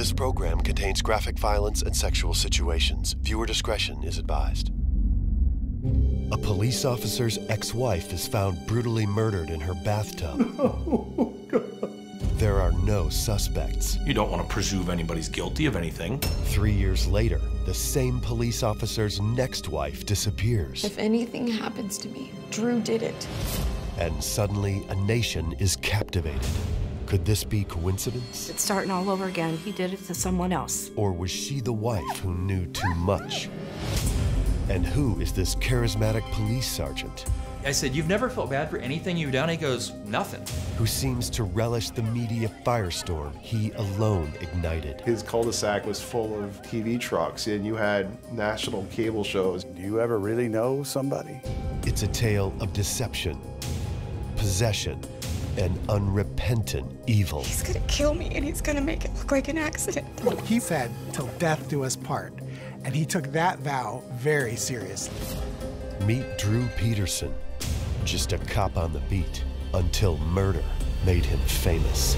This program contains graphic violence and sexual situations. Viewer discretion is advised. A police officer's ex-wife is found brutally murdered in her bathtub. Oh, God. There are no suspects. You don't want to presume anybody's guilty of anything. 3 years later, the same police officer's next wife disappears. If anything happens to me, Drew did it. And suddenly, a nation is captivated. Could this be coincidence? It's starting all over again. He did it to someone else. Or was she the wife who knew too much? And who is this charismatic police sergeant? I said, "You've never felt bad for anything you've done?" He goes, "Nothing." Who seems to relish the media firestorm he alone ignited. His cul-de-sac was full of TV trucks, and you had national cable shows. Do you ever really know somebody? It's a tale of deception, possession, and unrepentant evil. He's gonna kill me and he's gonna make it look like an accident. He said, "Till death do us part," and he took that vow very seriously. Meet Drew Peterson, just a cop on the beat, until murder made him famous.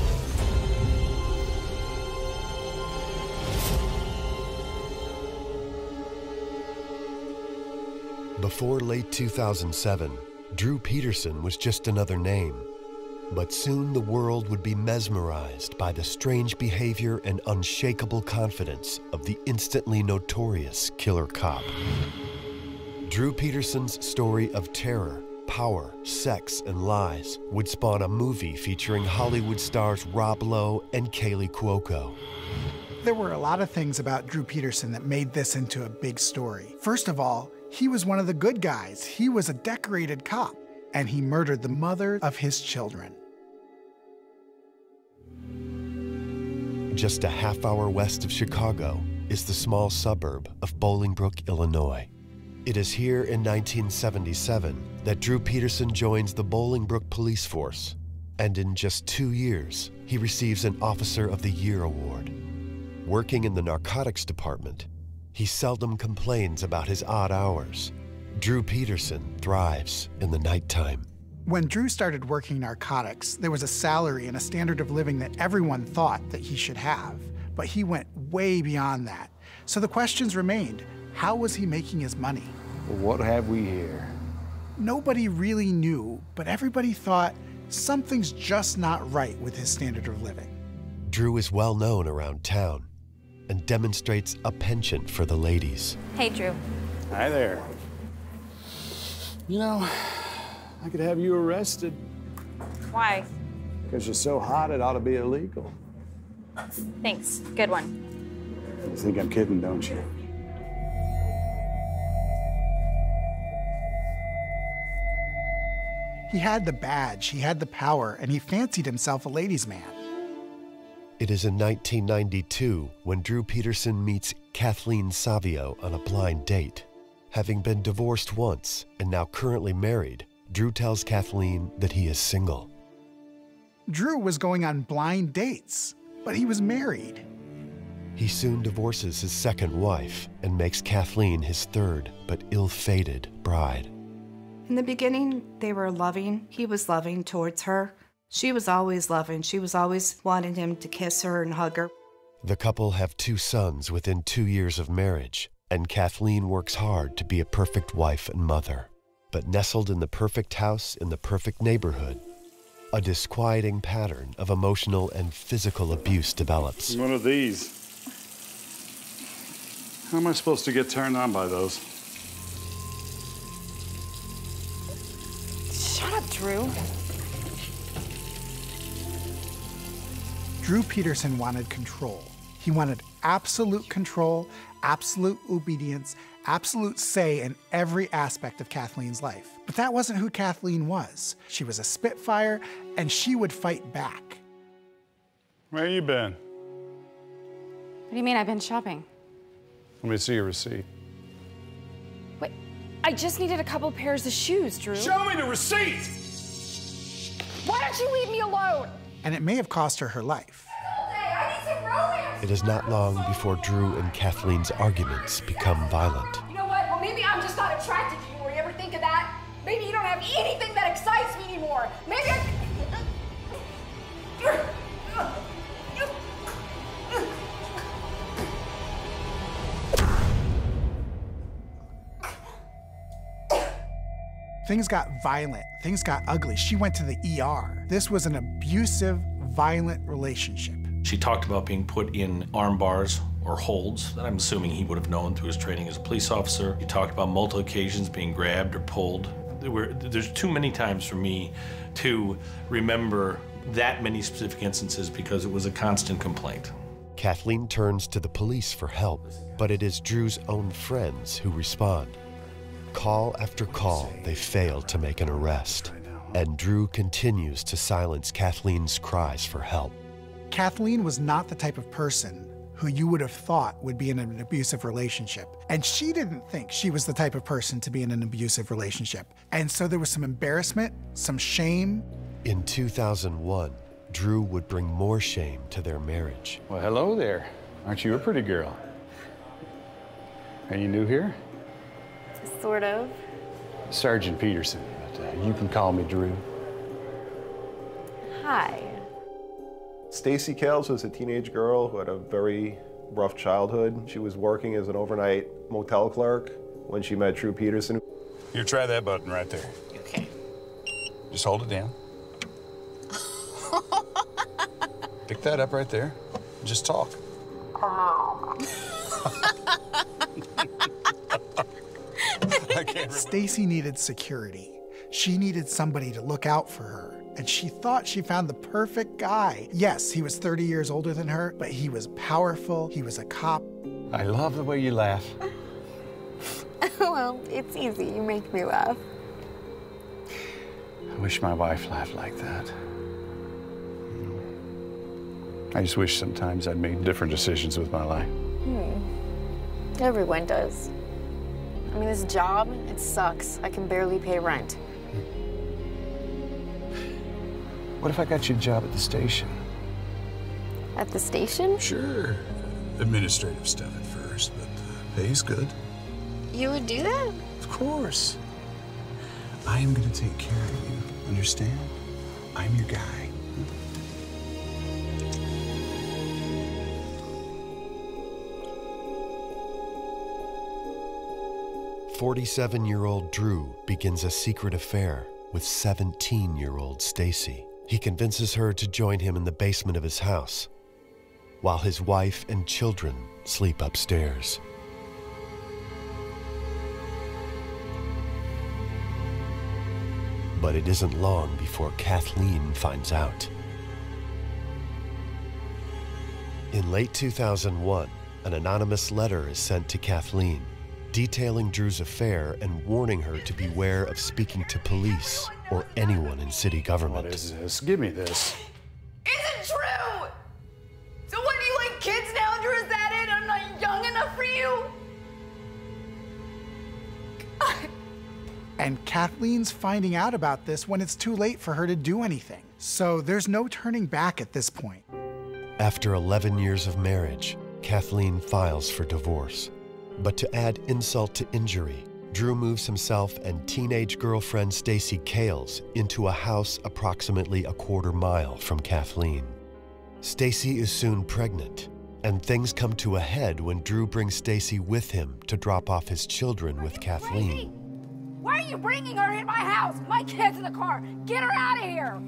Before late 2007, Drew Peterson was just another name. But soon the world would be mesmerized by the strange behavior and unshakable confidence of the instantly notorious killer cop. Drew Peterson's story of terror, power, sex, and lies would spawn a movie featuring Hollywood stars Rob Lowe and Kaylee Cuoco. There were a lot of things about Drew Peterson that made this into a big story. First of all, he was one of the good guys. He was a decorated cop, and he murdered the mother of his children. Just a half-hour west of Chicago is the small suburb of Bolingbrook, Illinois. It is here in 1977 that Drew Peterson joins the Bolingbrook Police Force, and in just 2 years, he receives an Officer of the Year award. Working in the narcotics department, he seldom complains about his odd hours. Drew Peterson thrives in the nighttime. When Drew started working narcotics, there was a salary and a standard of living that everyone thought that he should have, but he went way beyond that. So the questions remained. How was he making his money? What have we here? Nobody really knew, but everybody thought something's just not right with his standard of living. Drew is well known around town and demonstrates a penchant for the ladies. Hey, Drew. Hi there. You know, I could have you arrested. Why? Because you're so hot it ought to be illegal. Thanks. Good one. You think I'm kidding, don't you? He had the badge, he had the power, and he fancied himself a ladies' man. It is in 1992 when Drew Peterson meets Kathleen Savio on a blind date. Having been divorced once and now currently married, Drew tells Kathleen that he is single. Drew was going on blind dates, but he was married. He soon divorces his second wife and makes Kathleen his third but ill-fated bride. In the beginning, they were loving. He was loving towards her. She was always loving. She was always wanting him to kiss her and hug her. The couple have 2 sons within 2 years of marriage, and Kathleen works hard to be a perfect wife and mother. But nestled in the perfect house in the perfect neighborhood, a disquieting pattern of emotional and physical abuse develops. One of these. How am I supposed to get turned on by those? Shut up, Drew. Drew Peterson wanted control. He wanted absolute control, absolute obedience, absolute say in every aspect of Kathleen's life. But that wasn't who Kathleen was. She was a spitfire, and she would fight back. Where you been? What do you mean I've been shopping? Let me see your receipt. Wait, I just needed a couple pairs of shoes, Drew. Show me the receipt! Why don't you leave me alone? And it may have cost her life. I need some romance. It is not long before Drew and Kathleen's arguments become violent. You know what? Well, maybe I'm just not attracted to you anymore. You ever think of that? Maybe you don't have anything that excites me anymore. Maybe I... Things got violent, things got ugly. She went to the ER. This was an abusive, violent relationship. She talked about being put in arm bars or holds that I'm assuming he would have known through his training as a police officer. He talked about multiple occasions being grabbed or pulled. There's too many times for me to remember that many specific instances because it was a constant complaint. Kathleen turns to the police for help, but it is Drew's own friends who respond. Call after call, they fail to make an arrest, and Drew continues to silence Kathleen's cries for help. Kathleen was not the type of person who you would have thought would be in an abusive relationship. And she didn't think she was the type of person to be in an abusive relationship. And so there was some embarrassment, some shame. In 2001, Drew would bring more shame to their marriage. Well, hello there. Aren't you a pretty girl? Are you new here? Sort of. Sergeant Peterson, but you can call me Drew. Hi. Stacy Kales was a teenage girl who had a very rough childhood. She was working as an overnight motel clerk when she met Drew Peterson. You try that button right there. Okay. Just hold it down. Pick that up right there. Just talk. Stacy needed security. She needed somebody to look out for her. And she thought she found the perfect guy. Yes, he was 30 years older than her, but he was powerful, he was a cop. I love the way you laugh. Well, it's easy. You make me laugh. I wish my wife laughed like that. I just wish sometimes I'd made different decisions with my life. Everyone does. I mean, this job, it sucks. I can barely pay rent. What if I got you a job at the station? At the station? Sure. Administrative stuff at first, but pay's good. You would do that? Of course. I am going to take care of you. Understand? I'm your guy. 47-year-old Drew begins a secret affair with 17-year-old Stacy. He convinces her to join him in the basement of his house, while his wife and children sleep upstairs. But it isn't long before Kathleen finds out. In late 2001, an anonymous letter is sent to Kathleen, detailing Drew's affair and warning her to beware of speaking to police or anyone in city government. What is this? Give me this. Isn't true! So what, do you like kids now, Drew? Is that it? I'm not young enough for you? And Kathleen's finding out about this when it's too late for her to do anything. So there's no turning back at this point. After 11 years of marriage, Kathleen files for divorce. But to add insult to injury, Drew moves himself and teenage girlfriend Stacy Kales into a house approximately a quarter mile from Kathleen. Stacy is soon pregnant, and things come to a head when Drew brings Stacy with him to drop off his children with Kathleen. Why are you bringing her in my house? My kid's in the car. Get her out of here.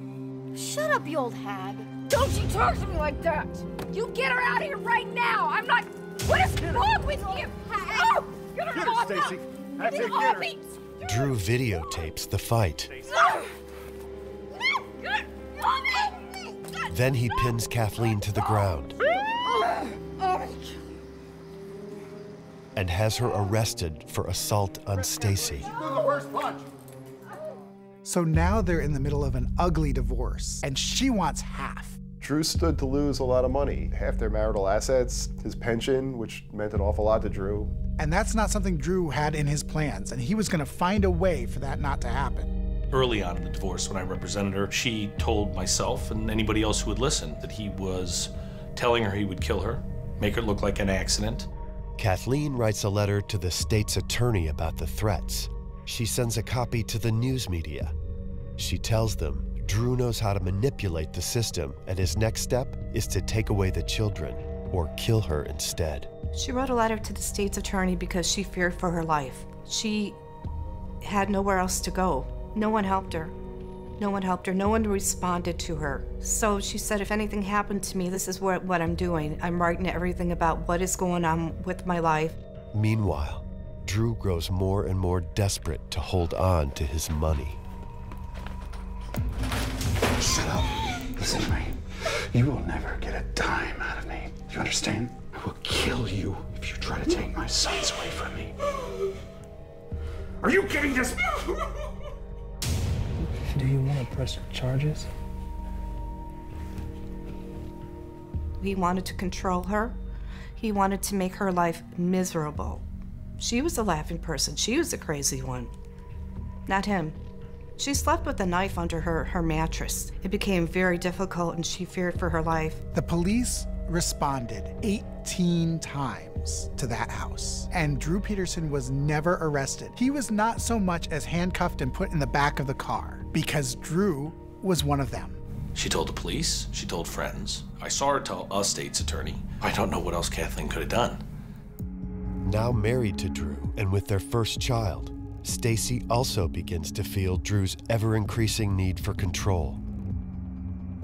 Shut up, you old hag. Don't you talk to me like that. You get her out of here right now. I'm not... What is wrong with you? Oh, get her off Stacy. That's it, off get me. Drew videotapes the fight. Then he pins Kathleen to the ground and has her arrested for assault on Stacy. So now they're in the middle of an ugly divorce, and she wants half. Drew stood to lose a lot of money. Half their marital assets, his pension, which meant an awful lot to Drew. And that's not something Drew had in his plans, and he was gonna find a way for that not to happen. Early on in the divorce, when I represented her, she told myself and anybody else who would listen that he was telling her he would kill her, make her look like an accident. Kathleen writes a letter to the state's attorney about the threats. She sends a copy to the news media. She tells them Drew knows how to manipulate the system, and his next step is to take away the children or kill her instead. She wrote a letter to the state's attorney because she feared for her life. She had nowhere else to go. No one helped her. No one helped her. No one responded to her. So she said, if anything happened to me, this is what I'm doing. I'm writing everything about what is going on with my life. Meanwhile, Drew grows more and more desperate to hold on to his money. Shut up. Listen to me. You will never get a dime out of me. You understand? I will kill you if you try to take my sons away from me. Are you getting this? Do you want to press charges? He wanted to control her. He wanted to make her life miserable. She was a laughing person. She was a crazy one, not him. She slept with a knife under her mattress. It became very difficult and she feared for her life. The police responded 18 times to that house, and Drew Peterson was never arrested. He was not so much as handcuffed and put in the back of the car because Drew was one of them. She told the police, she told friends. I saw her tell a state's attorney. I don't know what else Kathleen could have done. Now married to Drew and with their first child, Stacy also begins to feel Drew's ever-increasing need for control.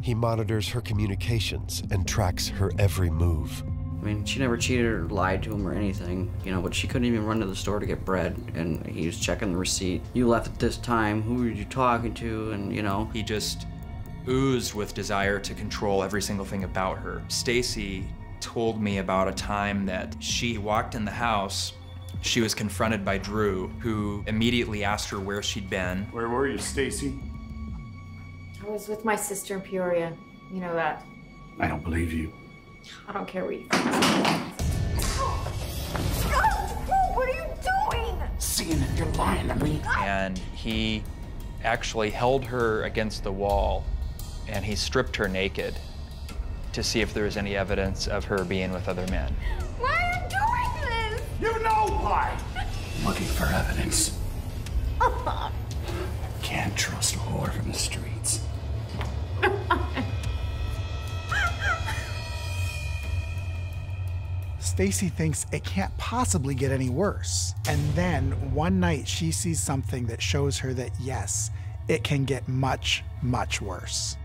He monitors her communications and tracks her every move. I mean, she never cheated or lied to him or anything, you know, but she couldn't even run to the store to get bread, and he was checking the receipt. You left at this time, who were you talking to, and, you know. He just oozed with desire to control every single thing about her. Stacy told me about a time that she walked in the house. She was confronted by Drew, who immediately asked her where she'd been. Where were you, Stacy? I was with my sister in Peoria. You know that. I don't believe you. I don't care what you think. What are you doing? Seeing if you're lying to me. And he actually held her against the wall, and he stripped her naked to see if there was any evidence of her being with other men. Why are you doing this? You know why! Looking for evidence. Can't trust a whore from the streets. Stacy thinks it can't possibly get any worse. And then one night she sees something that shows her that yes, it can get much, much worse.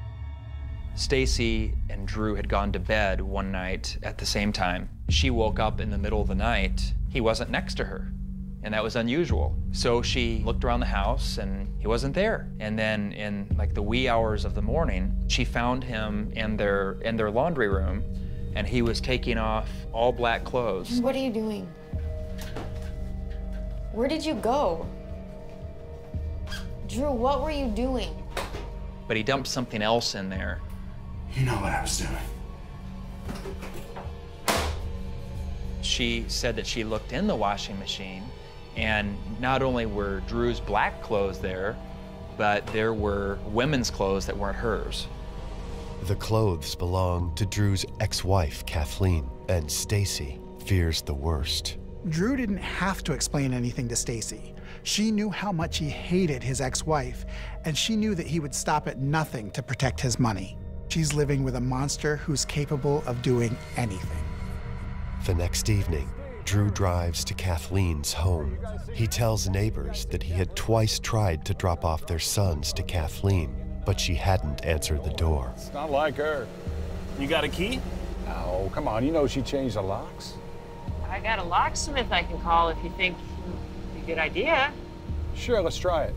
Stacy and Drew had gone to bed one night at the same time. She woke up in the middle of the night. He wasn't next to her, and that was unusual. So she looked around the house and he wasn't there. And then in like the wee hours of the morning, she found him in their laundry room, and he was taking off all black clothes. What are you doing? Where did you go? Drew, what were you doing? But he dumped something else in there. You know what I was doing. She said that she looked in the washing machine, and not only were Drew's black clothes there, but there were women's clothes that weren't hers. The clothes belong to Drew's ex-wife, Kathleen, and Stacy fears the worst. Drew didn't have to explain anything to Stacy. She knew how much he hated his ex-wife, and she knew that he would stop at nothing to protect his money. She's living with a monster who's capable of doing anything. The next evening, Drew drives to Kathleen's home. He tells neighbors that he had twice tried to drop off their sons to Kathleen, but she hadn't answered the door. It's not like her. You got a key? No, come on, you know she changed the locks. I got a locksmith I can call if you think it's a good idea. Sure, let's try it.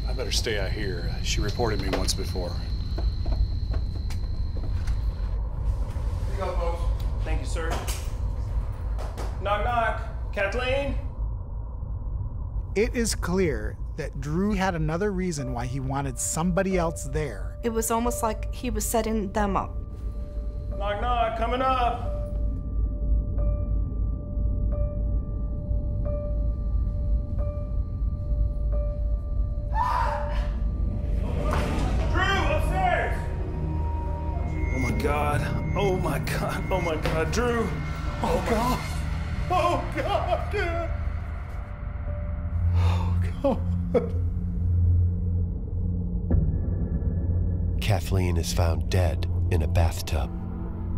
I better stay out here. She reported me once before. Here you go, folks. Thank you, sir. Knock, knock. Kathleen? It is clear that Drew had another reason why he wanted somebody else there. It was almost like he was setting them up. Knock, knock. Coming up. God. Oh my God. Oh my God. Drew. Oh God. Oh God. Dude. Oh God. Kathleen is found dead in a bathtub.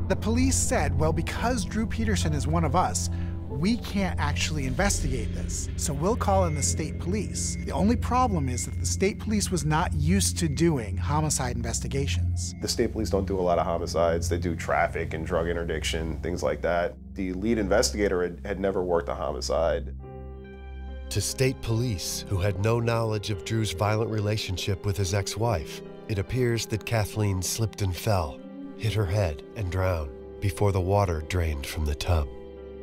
The police said, well, because Drew Peterson is one of us, we can't actually investigate this, so we'll call in the state police. The only problem is that the state police was not used to doing homicide investigations. The state police don't do a lot of homicides. They do traffic and drug interdiction, things like that. The lead investigator had never worked a homicide. To state police, who had no knowledge of Drew's violent relationship with his ex-wife, it appears that Kathleen slipped and fell, hit her head, and drowned before the water drained from the tub.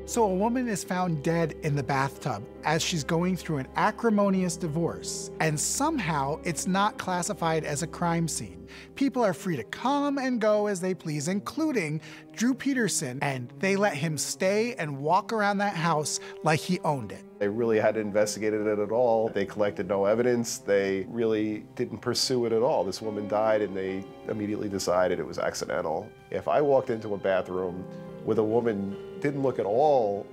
So a woman is found dead in the bathtub as she's going through an acrimonious divorce, and somehow it's not classified as a crime scene. People are free to come and go as they please, including Drew Peterson, and they let him stay and walk around that house like he owned it. They really hadn't investigated it at all. They collected no evidence. They really didn't pursue it at all. This woman died and they immediately decided it was accidental. If I walked into a bathroom with a woman didn't look at all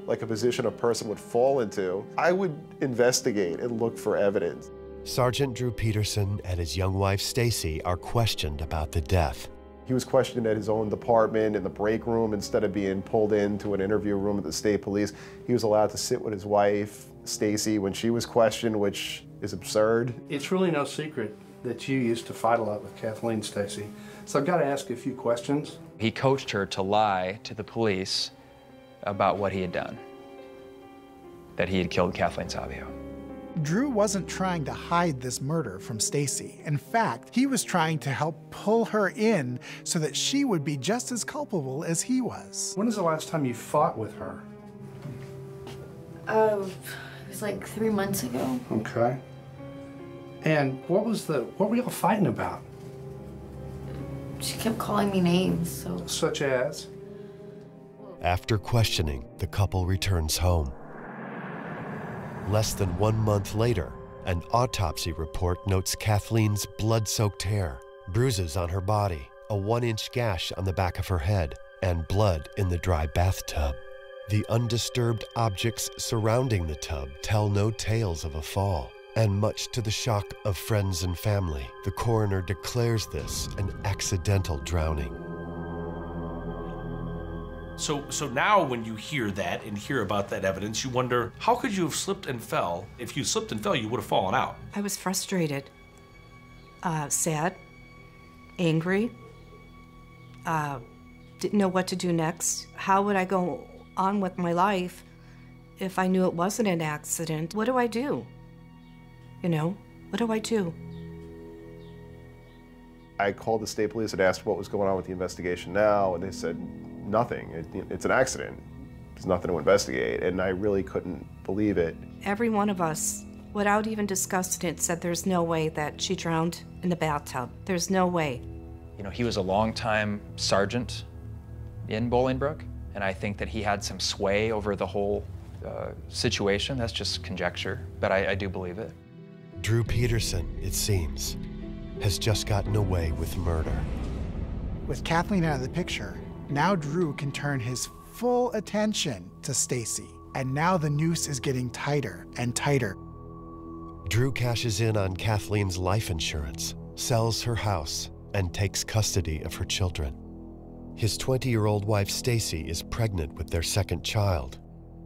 like a position a person would fall into, I would investigate and look for evidence. Sergeant Drew Peterson and his young wife Stacy are questioned about the death. He was questioned at his own department in the break room instead of being pulled into an interview room at the state police. He was allowed to sit with his wife, Stacy, when she was questioned, which is absurd. It's really no secret that you used to fight a lot with Kathleen, Stacy. So I've got to ask you a few questions. He coached her to lie to the police about what he had done, that he had killed Kathleen Savio. Drew wasn't trying to hide this murder from Stacy. In fact, he was trying to help pull her in so that she would be just as culpable as he was. When was the last time you fought with her? It was like 3 months ago. Okay. And what were y'all fighting about? She kept calling me names, so. Such as? After questioning, the couple returns home. Less than 1 month later, an autopsy report notes Kathleen's blood-soaked hair, bruises on her body, a 1-inch gash on the back of her head, and blood in the dry bathtub. The undisturbed objects surrounding the tub tell no tales of a fall, and much to the shock of friends and family, the coroner declares this an accidental drowning. So now when you hear that and hear about that evidence, you wonder, how could you have slipped and fell? If you slipped and fell, you would have fallen out. I was frustrated, sad, angry, didn't know what to do next. How would I go on with my life if I knew it wasn't an accident? What do I do? You know, what do I do? I called the state police and asked what was going on with the investigation now, and they said nothing. It's an accident. There's nothing to investigate, and I really couldn't believe it. Every one of us, without even discussing it, said there's no way that she drowned in the bathtub. There's no way. You know, he was a longtime sergeant in Bolingbrook, and I think that he had some sway over the whole situation. That's just conjecture, but I do believe it. Drew Peterson, it seems, has just gotten away with murder. With Kathleen out of the picture, now Drew can turn his full attention to Stacy, and now the noose is getting tighter and tighter. Drew cashes in on Kathleen's life insurance, sells her house, and takes custody of her children. His 20-year-old wife Stacy is pregnant with their second child,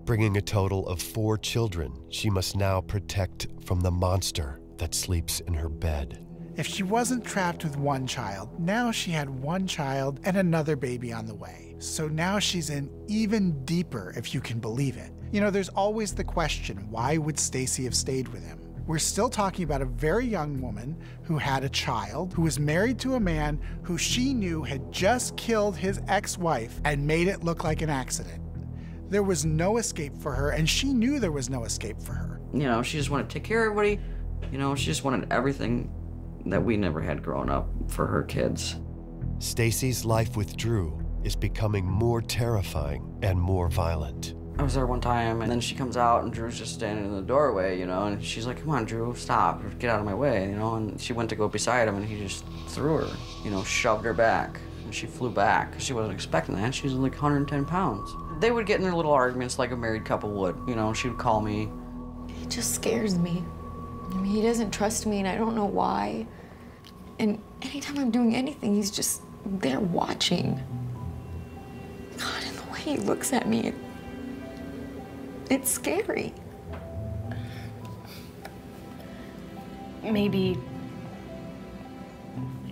bringing a total of 4 children she must now protect from the monster that sleeps in her bed. If she wasn't trapped with one child, now she had one child and another baby on the way. So now she's in even deeper, if you can believe it. You know, there's always the question, why would Stacy have stayed with him? We're still talking about a very young woman who had a child, who was married to a man who she knew had just killed his ex-wife and made it look like an accident. There was no escape for her, and she knew there was no escape for her. You know, she just wanted to take care of everybody. You know, she just wanted everything that we never had growing up for her kids. Stacy's life with Drew is becoming more terrifying and more violent. I was there one time, and then she comes out, and Drew's just standing in the doorway, you know, and she's like, come on, Drew, stop, get out of my way, you know, and she went to go beside him, and he just threw her, you know, shoved her back, and she flew back. She wasn't expecting that. She was like 110 pounds. They would get in their little arguments like a married couple would, you know, and she would call me. He just scares me. I mean, he doesn't trust me, and I don't know why. And anytime I'm doing anything, he's just there watching. he looks at me, it's scary. Maybe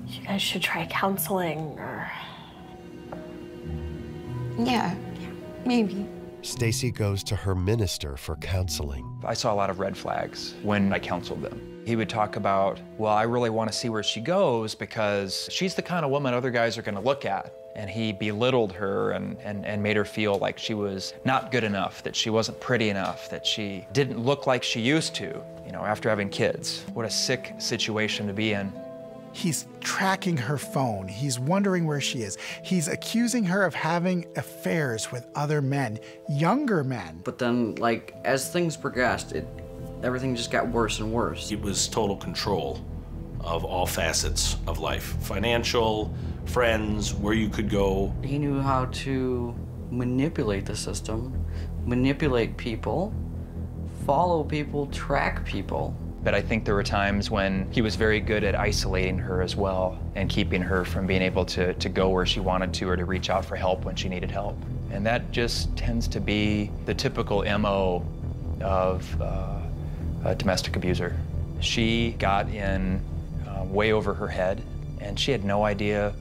you guys should try counseling or... Yeah, maybe. Stacy goes to her minister for counseling. I saw a lot of red flags when I counseled them. He would talk about, well, I really want to see where she goes because she's the kind of woman other guys are going to look at. And he belittled her and made her feel like she was not good enough, that she wasn't pretty enough, that she didn't look like she used to, you know, after having kids. What a sick situation to be in. He's tracking her phone. He's wondering where she is. He's accusing her of having affairs with other men, younger men. But then, like, as things progressed, everything just got worse and worse. It was total control of all facets of life. Financial, friends, where you could go. He knew how to manipulate the system, manipulate people, follow people, track people. But I think there were times when he was very good at isolating her as well and keeping her from being able to go where she wanted to or to reach out for help when she needed help. And that just tends to be the typical MO of a domestic abuser. She got in way over her head, and she had no idea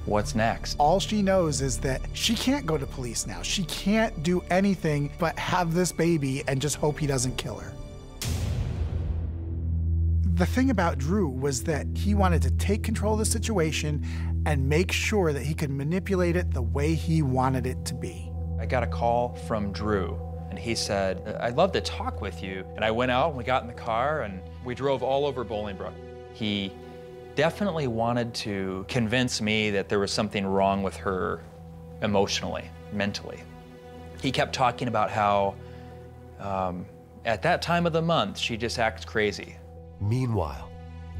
what's next. All she knows is that she can't go to police now. She can't do anything but have this baby and just hope he doesn't kill her. The thing about Drew was that he wanted to take control of the situation and make sure that he could manipulate it the way he wanted it to be. I got a call from Drew, and he said, I'd love to talk with you. And I went out and we got in the car and we drove all over Bolingbrook. He definitely wanted to convince me that there was something wrong with her emotionally, mentally. He kept talking about how at that time of the month, she just acts crazy. Meanwhile,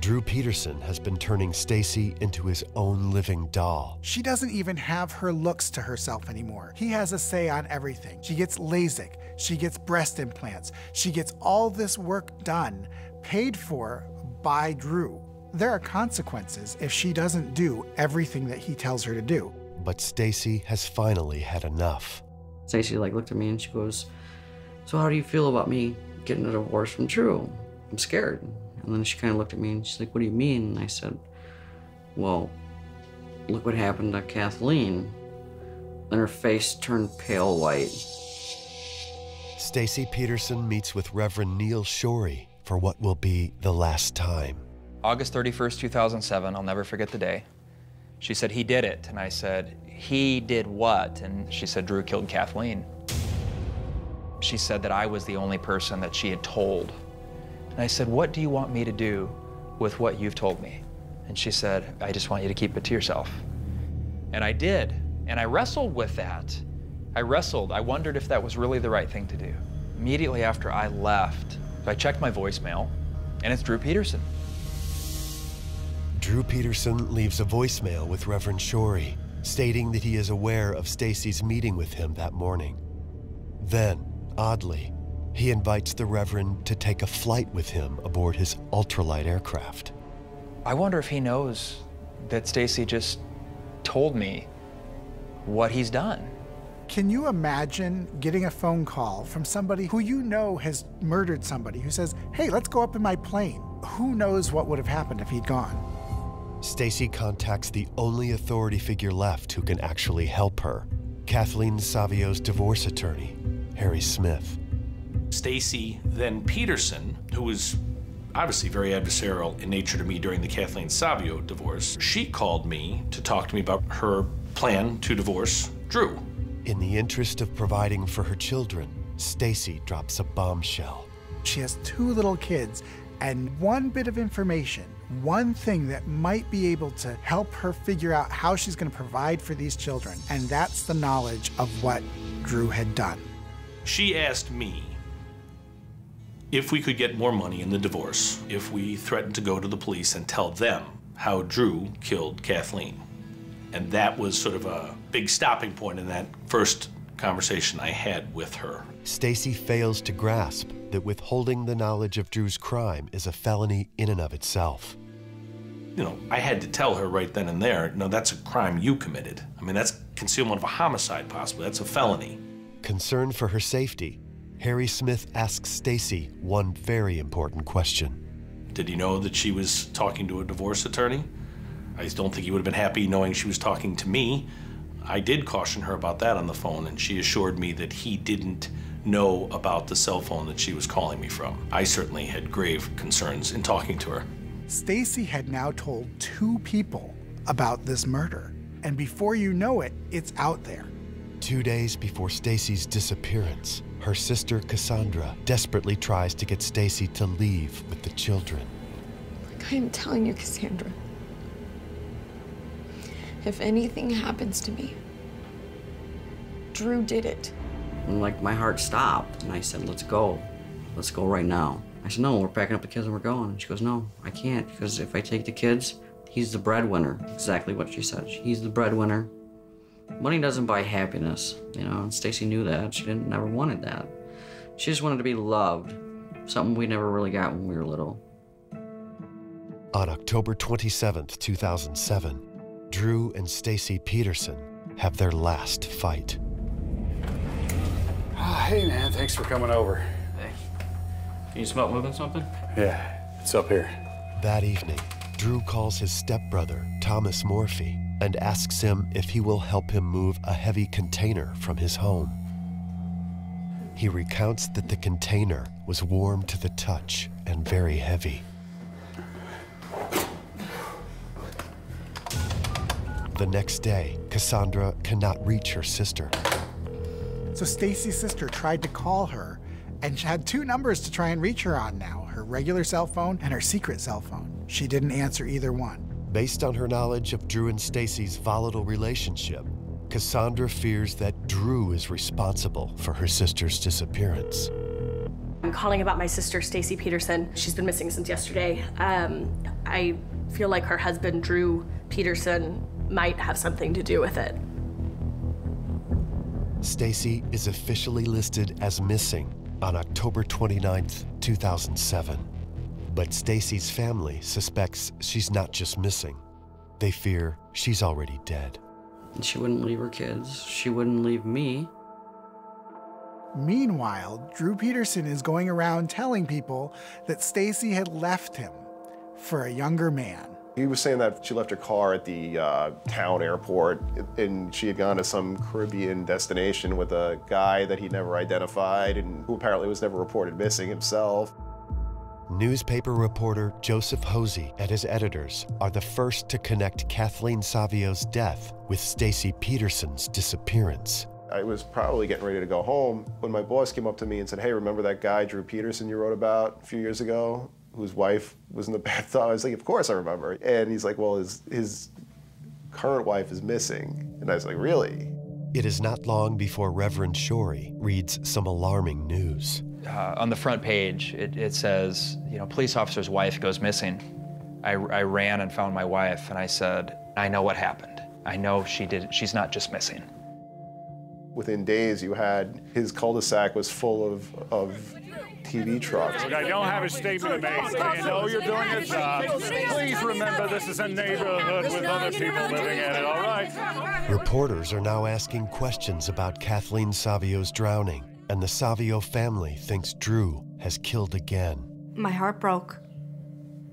Drew Peterson has been turning Stacy into his own living doll. She doesn't even have her looks to herself anymore. He has a say on everything. She gets LASIK, she gets breast implants, she gets all this work done, paid for by Drew. There are consequences if she doesn't do everything that he tells her to do. But Stacy has finally had enough. Stacy looked at me and she goes, so how do you feel about me getting a divorce from Drew? I'm scared. And then she kind of looked at me and she's like, what do you mean? And I said, well, look what happened to Kathleen. Then her face turned pale white. Stacy Peterson meets with Reverend Neil Shorey for what will be the last time. August 31st, 2007, I'll never forget the day. She said, he did it. And I said, he did what? And she said, Drew killed Kathleen. She said that I was the only person that she had told. And I said, what do you want me to do with what you've told me? And she said, I just want you to keep it to yourself. And I did, and I wrestled with that. I wondered if that was really the right thing to do. Immediately after I left, I checked my voicemail, and it's Drew Peterson. Drew Peterson leaves a voicemail with Reverend Shorey, stating that he is aware of Stacy's meeting with him that morning. Then, oddly, he invites the Reverend to take a flight with him aboard his ultralight aircraft. I wonder if he knows that Stacy just told me what he's done. Can you imagine getting a phone call from somebody who you know has murdered somebody who says, hey, let's go up in my plane? Who knows what would have happened if he'd gone? Stacy contacts the only authority figure left who can actually help her, Kathleen Savio's divorce attorney, Harry Smith. Stacy, then Peterson, who was obviously very adversarial in nature to me during the Kathleen Savio divorce, she called me to talk to me about her plan to divorce Drew. In the interest of providing for her children, Stacy drops a bombshell. She has 2 little kids, and one bit of information, one thing that might be able to help her figure out how she's going to provide for these children, and that's the knowledge of what Drew had done. She asked me if we could get more money in the divorce if we threatened to go to the police and tell them how Drew killed Kathleen. And that was sort of a big stopping point in that first conversation I had with her. Stacy fails to grasp that withholding the knowledge of Drew's crime is a felony in and of itself. You know, I had to tell her right then and there, no, that's a crime you committed. I mean, that's concealment of a homicide, possibly. That's a felony. Concerned for her safety, Harry Smith asks Stacy one very important question. Did he know that she was talking to a divorce attorney? I don't think he would have been happy knowing she was talking to me. I did caution her about that on the phone, and she assured me that he didn't know about the cell phone that she was calling me from. I certainly had grave concerns in talking to her. Stacy had now told 2 people about this murder, and before you know it, it's out there. 2 days before Stacy's disappearance, her sister Cassandra desperately tries to get Stacy to leave with the children. Like I am telling you, Cassandra, if anything happens to me, Drew did it. And like my heart stopped, and I said, let's go. Let's go right now. I said, no, we're packing up the kids and we're going. And she goes, no, I can't, because if I take the kids, he's the breadwinner. Exactly what she said. He's the breadwinner. Money doesn't buy happiness, you know, and Stacy knew that. She never wanted that. She just wanted to be loved, something we never really got when we were little. On October 27th, 2007, Drew and Stacy Peterson have their last fight. Hey, man, thanks for coming over. Hey, can you smell moving something? Yeah, it's up here. That evening, Drew calls his stepbrother, Thomas Morphy, and asks him if he will help him move a heavy container from his home. He recounts that the container was warm to the touch and very heavy. The next day, Cassandra cannot reach her sister. So Stacy's sister tried to call her, and she had 2 numbers to try and reach her on now, her regular cell phone and her secret cell phone. She didn't answer either one. Based on her knowledge of Drew and Stacy's volatile relationship, Cassandra fears that Drew is responsible for her sister's disappearance. I'm calling about my sister, Stacy Peterson. She's been missing since yesterday. I feel like her husband, Drew Peterson, might have something to do with it. Stacy is officially listed as missing on October 29th, 2007. But Stacy's family suspects she's not just missing. They fear she's already dead. She wouldn't leave her kids. She wouldn't leave me. Meanwhile, Drew Peterson is going around telling people that Stacy had left him for a younger man. He was saying that she left her car at the town airport, and she had gone to some Caribbean destination with a guy that he never identified and who apparently was never reported missing himself. Newspaper reporter Joseph Hosey and his editors are the first to connect Kathleen Savio's death with Stacy Peterson's disappearance. I was probably getting ready to go home when my boss came up to me and said, hey, remember that guy, Drew Peterson, you wrote about a few years ago, whose wife was in the bathtub? I was like, of course I remember. And he's like, well, his current wife is missing. And I was like, really? It is not long before Reverend Shorey reads some alarming news. On the front page, it says, you know, police officer's wife goes missing. I ran and found my wife, and I said, I know what happened. I know she's not just missing. Within days, you had his cul-de-sac was full of TV trucks. Look, I don't have a statement to make, but I know you're doing your job. Please remember this is a neighborhood with other people living in it, all right? Reporters are now asking questions about Kathleen Savio's drowning, and the Savio family thinks Drew has killed again. My heart broke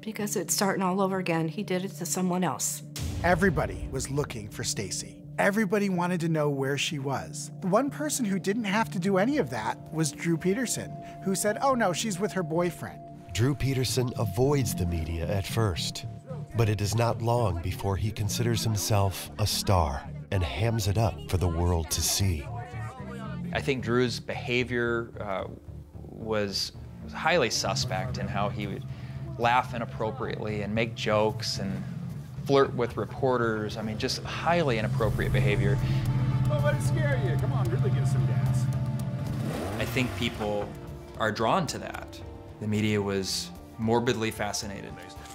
because it's starting all over again. He did it to someone else. Everybody was looking for Stacy. Everybody wanted to know where she was. The one person who didn't have to do any of that was Drew Peterson, who said, oh no, she's with her boyfriend. Drew Peterson avoids the media at first, but it is not long before he considers himself a star and hams it up for the world to see. I think Drew's behavior was highly suspect in how he would laugh inappropriately and make jokes and flirt with reporters. I mean, just highly inappropriate behavior. Don't let it scare you. Come on, really get some gas. I think people are drawn to that. The media was morbidly fascinated.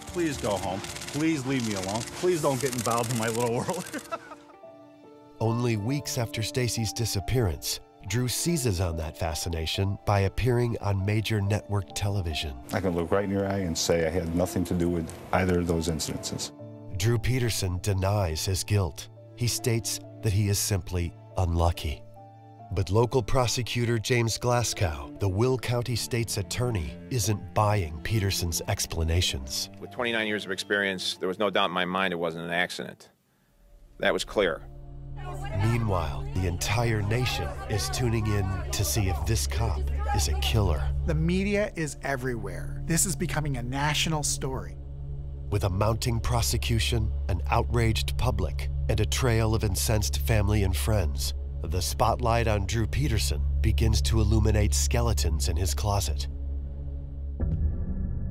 Please go home. Please leave me alone. Please don't get involved in my little world. Only weeks after Stacy's disappearance, Drew seizes on that fascination by appearing on major network television. I can look right in your eye and say I had nothing to do with either of those incidences. Drew Peterson denies his guilt. He states that he is simply unlucky. But local prosecutor James Glasgow, the Will County State's attorney, isn't buying Peterson's explanations. With 29 years of experience, there was no doubt in my mind it wasn't an accident. That was clear. Meanwhile, the entire nation is tuning in to see if this cop is a killer. The media is everywhere. This is becoming a national story. With a mounting prosecution, an outraged public, and a trail of incensed family and friends, the spotlight on Drew Peterson begins to illuminate skeletons in his closet.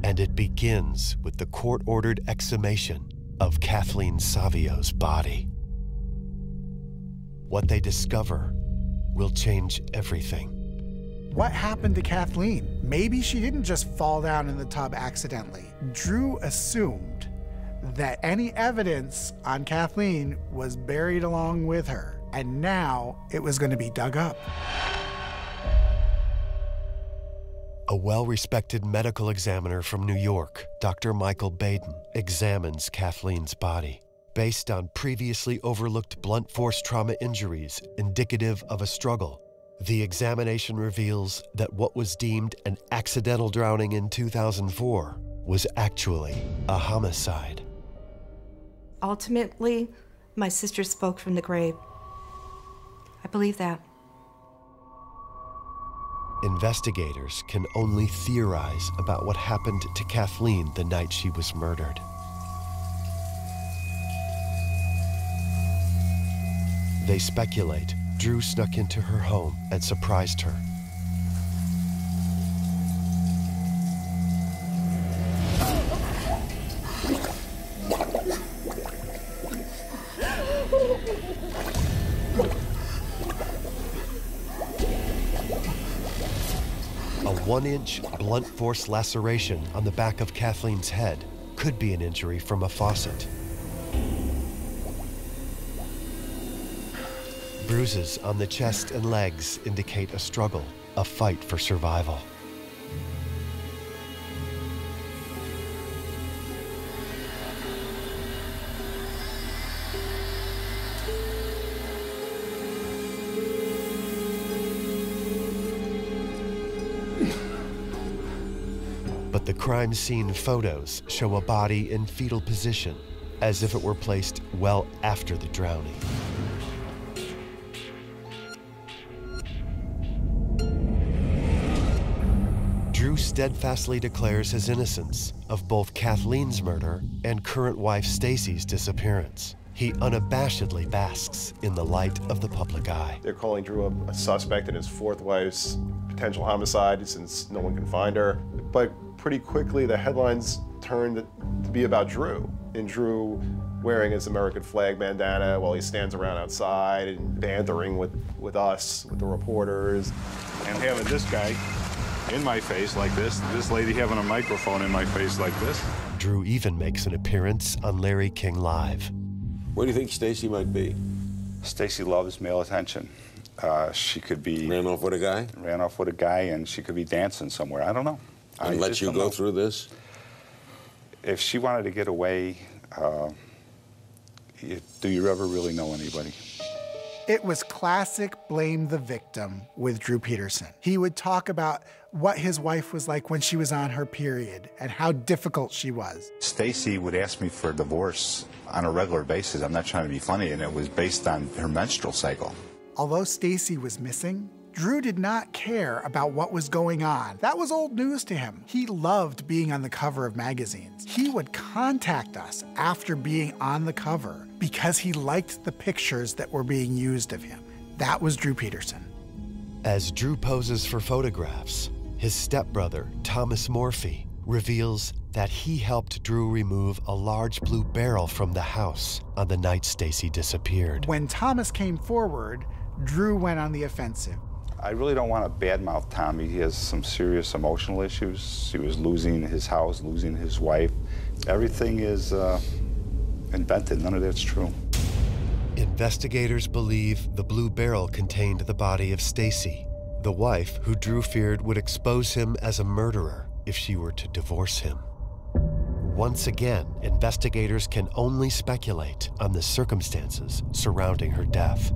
And it begins with the court-ordered exhumation of Kathleen Savio's body. What they discover will change everything. What happened to Kathleen? Maybe she didn't just fall down in the tub accidentally. Drew assumed that any evidence on Kathleen was buried along with her, and now it was going to be dug up. A well-respected medical examiner from New York, Dr. Michael Baden, examines Kathleen's body. Based on previously overlooked blunt force trauma injuries indicative of a struggle, the examination reveals that what was deemed an accidental drowning in 2004 was actually a homicide. Ultimately, my sister spoke from the grave. I believe that. Investigators can only theorize about what happened to Kathleen the night she was murdered. They speculate Drew snuck into her home and surprised her. A 1-inch blunt force laceration on the back of Kathleen's head could be an injury from a faucet. Bruises on the chest and legs indicate a struggle, a fight for survival. But the crime scene photos show a body in fetal position, as if it were placed well after the drowning. Drew steadfastly declares his innocence of both Kathleen's murder and current wife Stacy's disappearance. He unabashedly basks in the light of the public eye. They're calling Drew a suspect in his fourth wife's potential homicide since no one can find her. But pretty quickly, the headlines turned to be about Drew. And Drew wearing his American flag bandana while he stands around outside and bantering with us, with the reporters. And having this guy in my face like this lady having a microphone in my face like this. Drew even makes an appearance on Larry King Live. What do you think Stacy might be? Stacy loves male attention. She could be... Ran off with a guy? Ran off with a guy, and she could be dancing somewhere. I don't know. And let you go through this? If she wanted to get away, do you ever really know anybody? It was classic blame the victim with Drew Peterson. He would talk about what his wife was like when she was on her period and how difficult she was. Stacy would ask me for a divorce on a regular basis. I'm not trying to be funny, and it was based on her menstrual cycle. Although Stacy was missing, Drew did not care about what was going on. That was old news to him. He loved being on the cover of magazines. He would contact us after being on the cover because he liked the pictures that were being used of him. That was Drew Peterson. As Drew poses for photographs, his stepbrother, Thomas Morphy, reveals that he helped Drew remove a large blue barrel from the house on the night Stacy disappeared. When Thomas came forward, Drew went on the offensive. I really don't want to badmouth Tommy. He has some serious emotional issues. He was losing his house, losing his wife. Everything is invented. None of that's true. Investigators believe the blue barrel contained the body of Stacy, the wife who Drew feared would expose him as a murderer if she were to divorce him. Once again, investigators can only speculate on the circumstances surrounding her death.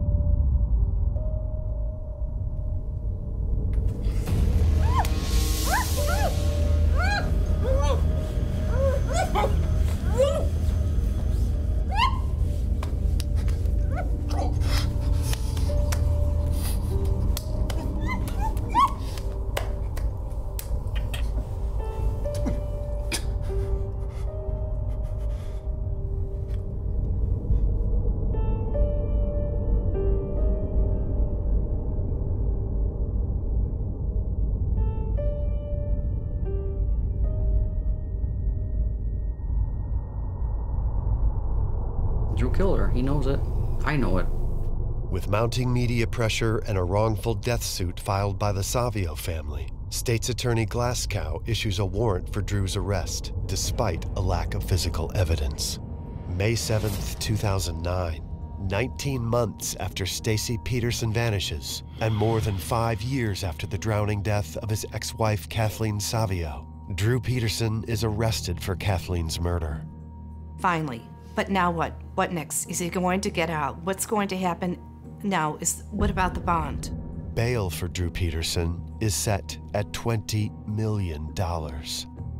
Drew killed her. He knows it. I know it. With mounting media pressure and a wrongful death suit filed by the Savio family, State's Attorney Glasgow issues a warrant for Drew's arrest, despite a lack of physical evidence. May 7th, 2009, 19 months after Stacy Peterson vanishes, and more than 5 years after the drowning death of his ex-wife Kathleen Savio, Drew Peterson is arrested for Kathleen's murder. Finally. But now what? What next? Is he going to get out? What's going to happen now? What about the bond? Bail for Drew Peterson is set at $20 million.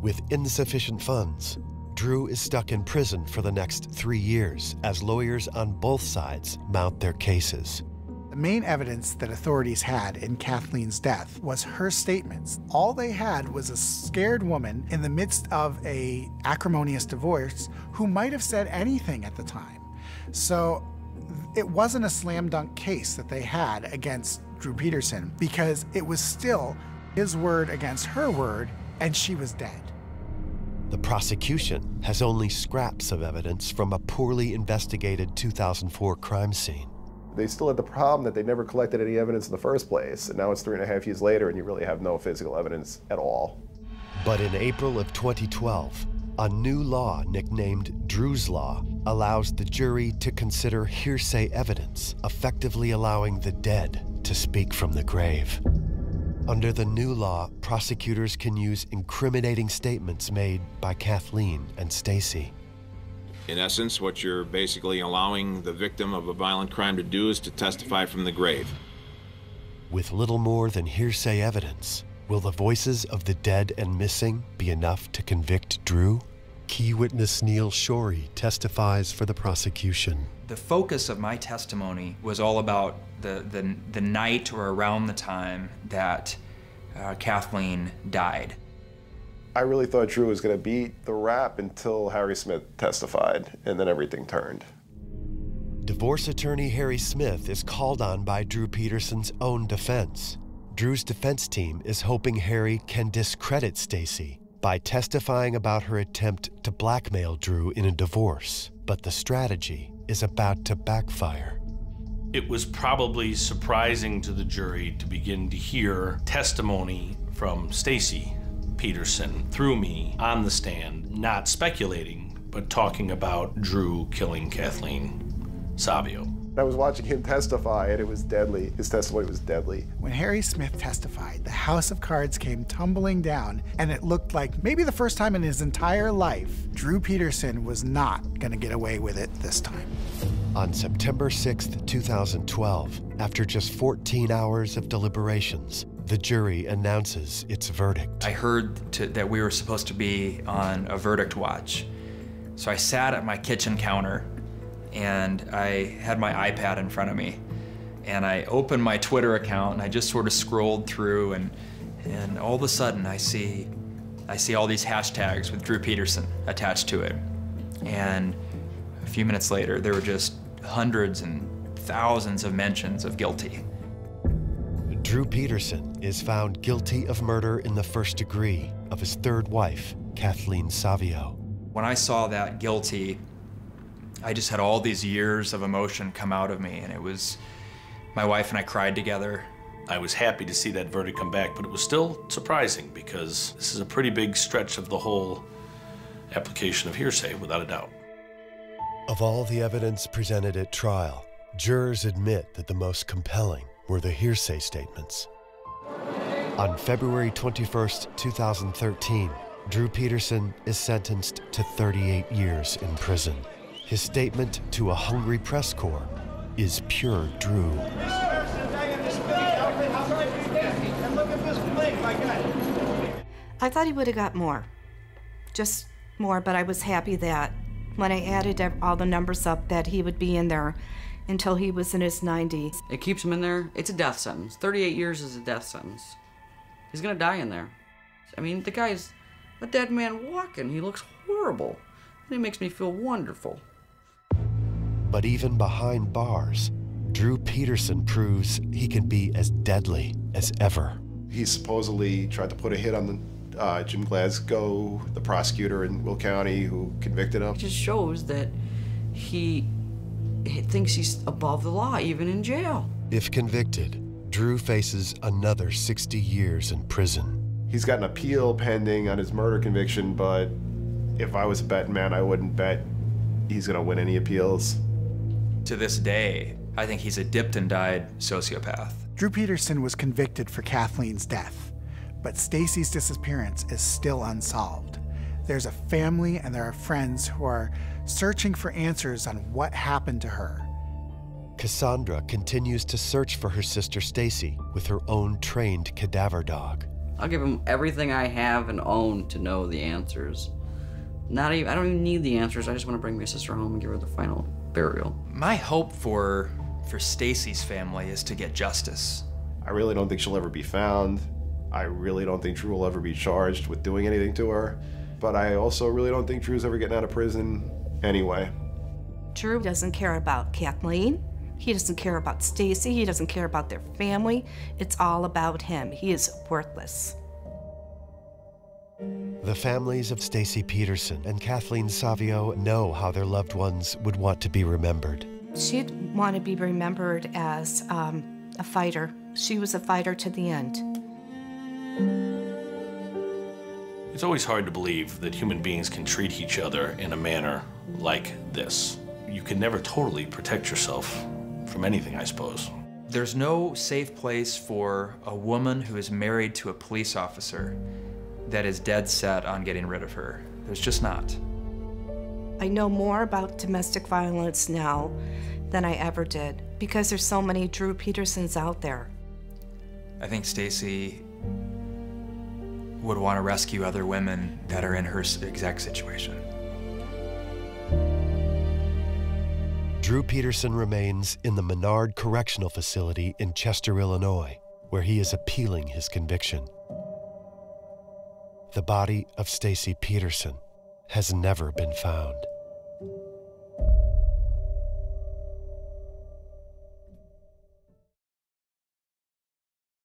With insufficient funds, Drew is stuck in prison for the next 3 years as lawyers on both sides mount their cases. The main evidence that authorities had in Kathleen's death was her statements. All they had was a scared woman in the midst of an acrimonious divorce who might have said anything at the time. So it wasn't a slam dunk case that they had against Drew Peterson because it was still his word against her word, and she was dead. The prosecution has only scraps of evidence from a poorly investigated 2004 crime scene. They still had the problem that they never collected any evidence in the first place, and now it's 3.5 years later and you really have no physical evidence at all. But in April of 2012, a new law nicknamed Drew's Law allows the jury to consider hearsay evidence, effectively allowing the dead to speak from the grave. Under the new law, prosecutors can use incriminating statements made by Kathleen and Stacy. In essence, what you're basically allowing the victim of a violent crime to do is to testify from the grave. With little more than hearsay evidence, will the voices of the dead and missing be enough to convict Drew? Key witness Neil Shorey testifies for the prosecution. The focus of my testimony was all about the night or around the time that Kathleen died. I really thought Drew was going to beat the rap until Harry Smith testified, and then everything turned. Divorce attorney Harry Smith is called on by Drew Peterson's own defense. Drew's defense team is hoping Harry can discredit Stacy by testifying about her attempt to blackmail Drew in a divorce, but the strategy is about to backfire. It was probably surprising to the jury to begin to hear testimony from Stacy Peterson through me on the stand, not speculating, but talking about Drew killing Kathleen Savio. I was watching him testify, and it was deadly. His testimony was deadly. When Harry Smith testified, the house of cards came tumbling down, and it looked like maybe the first time in his entire life, Drew Peterson was not going to get away with it this time. On September 6th, 2012, after just 14 hours of deliberations, the jury announces its verdict. I heard that we were supposed to be on a verdict watch. So I sat at my kitchen counter and I had my iPad in front of me. And I opened my Twitter account and I just sort of scrolled through and all of a sudden I see all these hashtags with Drew Peterson attached to it. And a few minutes later, there were just hundreds and thousands of mentions of guilty. Drew Peterson is found guilty of murder in the first degree of his third wife, Kathleen Savio. When I saw that guilty, I just had all these years of emotion come out of me, and it was, my wife and I cried together. I was happy to see that verdict come back, but it was still surprising because this is a pretty big stretch of the whole application of hearsay, without a doubt. Of all the evidence presented at trial, jurors admit that the most compelling were the hearsay statements. On February 21st, 2013, Drew Peterson is sentenced to 38 years in prison. His statement to a hungry press corps is pure Drew. I thought he would have got more, just more, but I was happy that when I added all the numbers up that he would be in there until he was in his 90s. It keeps him in there. It's a death sentence. 38 years is a death sentence. He's gonna die in there. I mean, the guy's a dead man walking. He looks horrible. And it makes me feel wonderful. But even behind bars, Drew Peterson proves he can be as deadly as ever. He supposedly tried to put a hit on Jim Glasgow, the prosecutor in Will County who convicted him. It just shows that he thinks he's above the law, even in jail. If convicted, Drew faces another 60 years in prison. He's got an appeal pending on his murder conviction, but if I was a betting man, I wouldn't bet he's gonna win any appeals. To this day, I think he's a dipped and dyed sociopath. Drew Peterson was convicted for Kathleen's death, but Stacy's disappearance is still unsolved. There's a family and there are friends who are searching for answers on what happened to her. Cassandra continues to search for her sister Stacy with her own trained cadaver dog. I'll give him everything I have and own to know the answers. I don't even need the answers. I just want to bring my sister home and give her the final burial. My hope for Stacy's family is to get justice. I really don't think she'll ever be found. I really don't think Drew will ever be charged with doing anything to her. But I also really don't think Drew's ever getting out of prison anyway. Drew doesn't care about Kathleen. He doesn't care about Stacy. He doesn't care about their family. It's all about him. He is worthless. The families of Stacy Peterson and Kathleen Savio know how their loved ones would want to be remembered. She'd want to be remembered as a fighter. She was a fighter to the end. It's always hard to believe that human beings can treat each other in a manner like this. You can never totally protect yourself from anything, I suppose. There's no safe place for a woman who is married to a police officer that is dead set on getting rid of her. There's just not. I know more about domestic violence now than I ever did because there's so many Drew Petersons out there. I think Stacy would want to rescue other women that are in her exact situation. Drew Peterson remains in the Menard Correctional Facility in Chester, Illinois, where he is appealing his conviction. The body of Stacy Peterson has never been found.